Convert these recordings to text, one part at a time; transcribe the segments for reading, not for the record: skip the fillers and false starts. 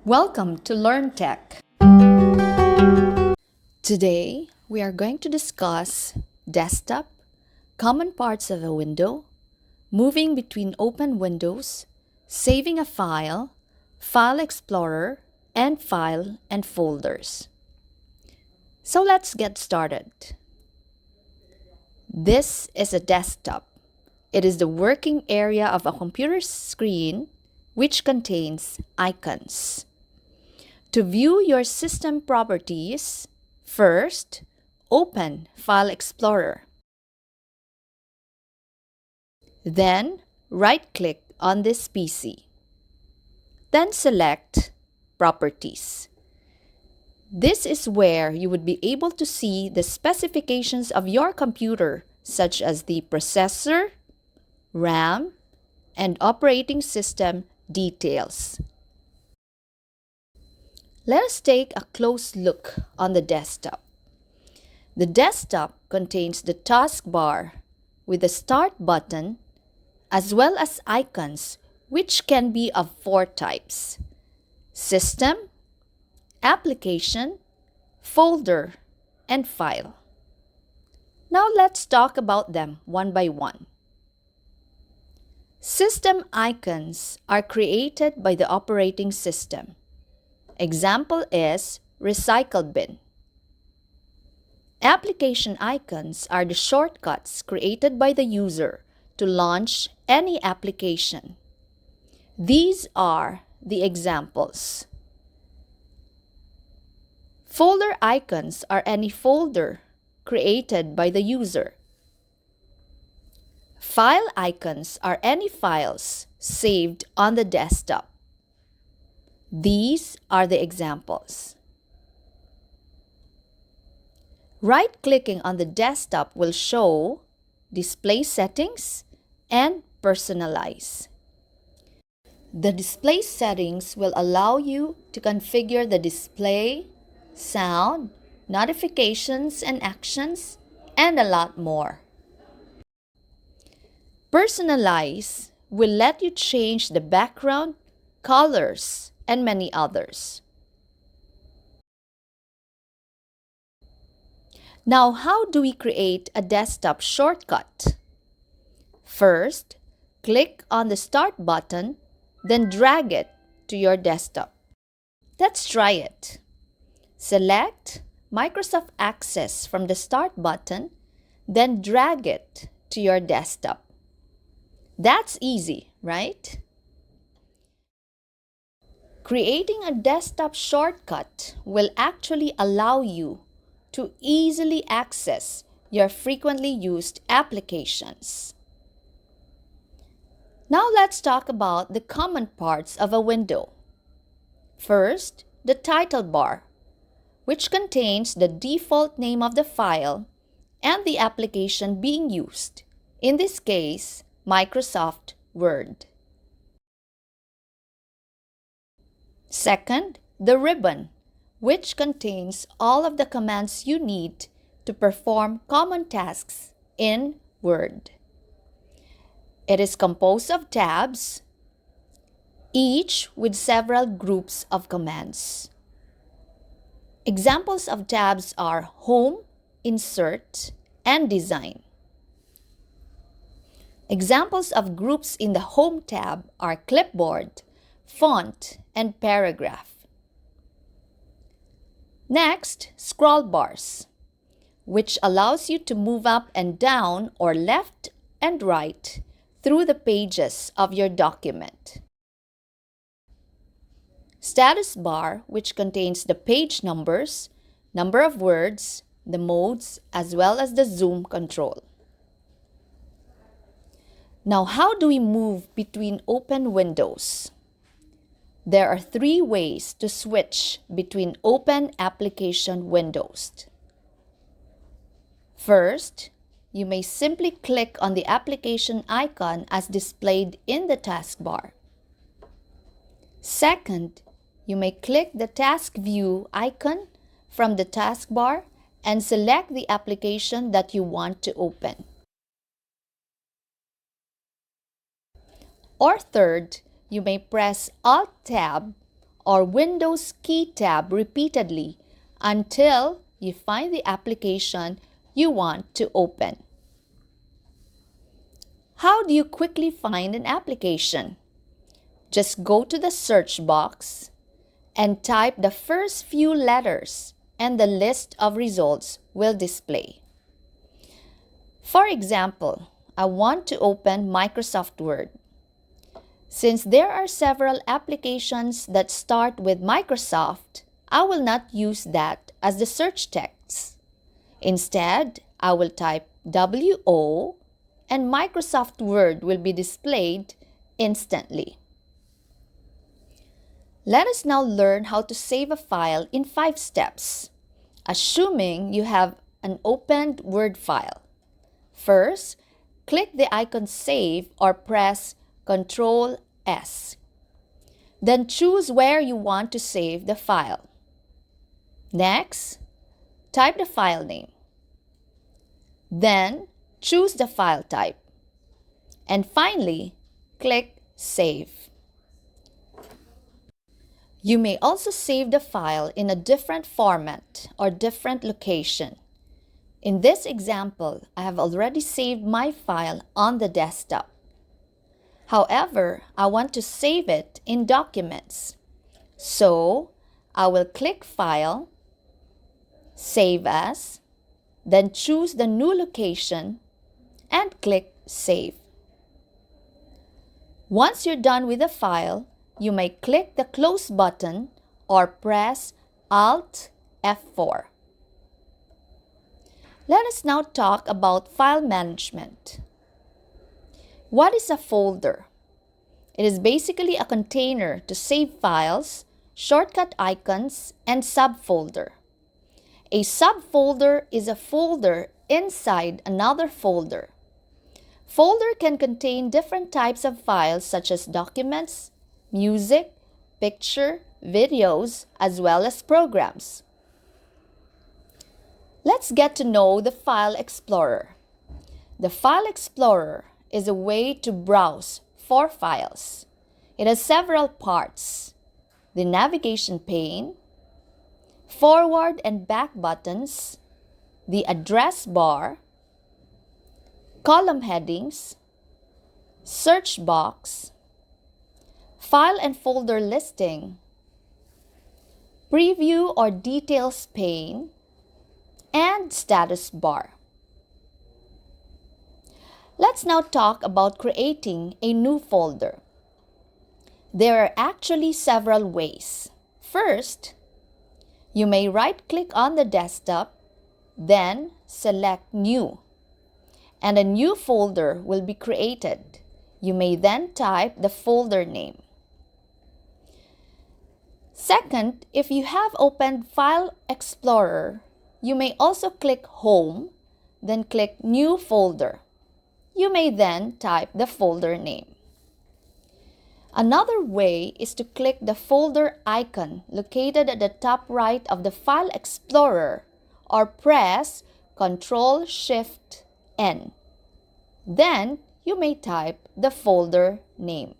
Welcome to Learn Tech. Today, we are going to discuss desktop, common parts of a window, moving between open windows, saving a file, File Explorer, and file and folders. So let's get started. This is a desktop. It is the working area of a computer screen which contains icons. To view your system properties, first, open File Explorer. Then, right-click on this PC. Then select Properties. This is where you would be able to see the specifications of your computer, such as the processor, RAM, and operating system details. Let us take a close look on the desktop. The desktop contains the taskbar with the Start button as well as icons which can be of four types: System, Application, Folder, and File. Now let's talk about them one by one. System icons are created by the operating system. Example is Recycle Bin. Application icons are the shortcuts created by the user to launch any application. These are the examples. Folder icons are any folder created by the user. File icons are any files saved on the desktop. These are the examples. Right-clicking on the desktop will show Display Settings and Personalize. The display settings will allow you to configure the display, sound, notifications and actions, and a lot more. Personalize will let you change the background, colors, and many others. Now, how do we create a desktop shortcut? First, click on the Start button, then drag it to your desktop. Let's try it. Select Microsoft Access from the Start button, then drag it to your desktop. That's easy, right? Creating a desktop shortcut will actually allow you to easily access your frequently used applications. Now let's talk about the common parts of a window. First, the title bar, which contains the default name of the file and the application being used, in this case, Microsoft Word. Second, the ribbon, which contains all of the commands you need to perform common tasks in Word. It is composed of tabs, each with several groups of commands. Examples of tabs are Home, Insert, and Design. Examples of groups in the Home tab are Clipboard, Font, and Paragraph. Next, scroll bars, which allows you to move up and down or left and right through the pages of your document. Status bar, which contains the page numbers, number of words, the modes, as well as the zoom control. Now, how do we move between open windows? There are three ways to switch between open application windows. First, you may simply click on the application icon as displayed in the taskbar. Second, you may click the Task View icon from the taskbar and select the application that you want to open. Or third, you may press Alt-Tab or Windows key tab repeatedly until you find the application you want to open. How do you quickly find an application? Just go to the search box and type the first few letters and the list of results will display. For example, I want to open Microsoft Word. Since there are several applications that start with Microsoft, I will not use that as the search text. Instead, I will type WO and Microsoft Word will be displayed instantly. Let us now learn how to save a file in 5 steps, assuming you have an opened Word file. First, click the icon Save or press Ctrl S. Then choose where you want to save the file. Next, type the file name. Then, choose the file type. And finally, click Save. You may also save the file in a different format or different location. In this example, I have already saved my file on the desktop. However, I want to save it in Documents. So, I will click File, Save As, then choose the new location and click Save. Once you're done with the file, you may click the Close button or press Alt F4. Let us now talk about file management. What is a folder? It is basically a container to save files, shortcut icons, and subfolder. A subfolder is a folder inside another folder. Folder can contain different types of files such as documents, music, picture, videos, as well as programs. Let's get to know the File Explorer. The File Explorer is a way to browse for files. It has several parts: the navigation pane, forward and back buttons, the address bar, column headings, search box, file and folder listing, preview or details pane, and status bar. Let's now talk about creating a new folder. There are actually several ways. First, you may right-click on the desktop, then select New, and a new folder will be created. You may then type the folder name. Second, if you have opened File Explorer, you may also click Home, then click New Folder. You may then type the folder name. Another way is to click the folder icon located at the top right of the File Explorer or press Ctrl-Shift-N. Then you may type the folder name.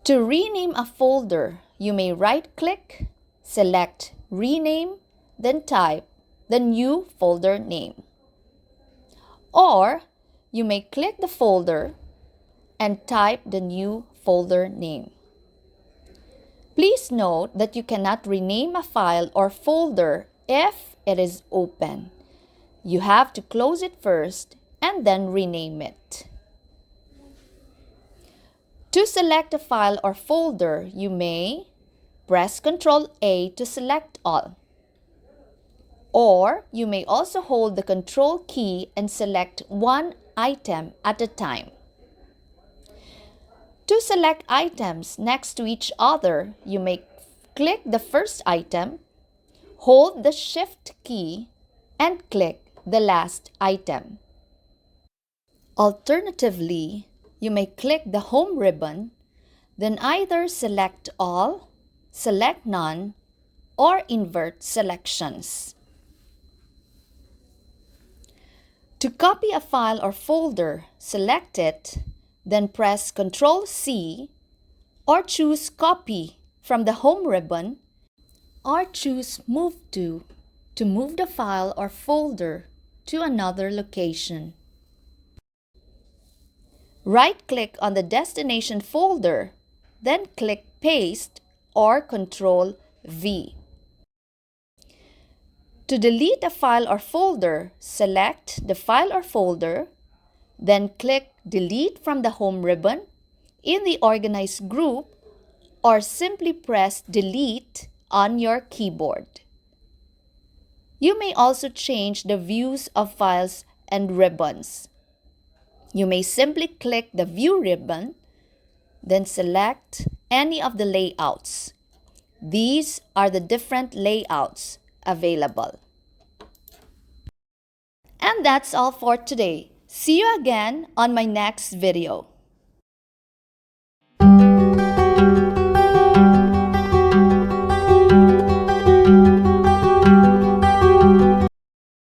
To rename a folder, you may right-click, select Rename, then type the new folder name. Or you may click the folder and type the new folder name. Please note that you cannot rename a file or folder if it is open. You have to close it first and then rename it. To select a file or folder, you may press Ctrl-A to select all. Or you may also hold the Control key and select one item at a time. To select items next to each other, you may click the first item, hold the Shift key, and click the last item. Alternatively, you may click the Home ribbon, then either select all, select none, or invert selections. To copy a file or folder, select it, then press Ctrl-C, or choose Copy from the Home ribbon, or choose Move to move the file or folder to another location. Right-click on the destination folder, then click Paste or Ctrl-V. To delete a file or folder, select the file or folder, then click Delete from the Home ribbon in the Organize group, or simply press Delete on your keyboard. You may also change the views of files and ribbons. You may simply click the View ribbon, then select any of the layouts. These are the different layouts available. And that's all for today. See you again on my next video.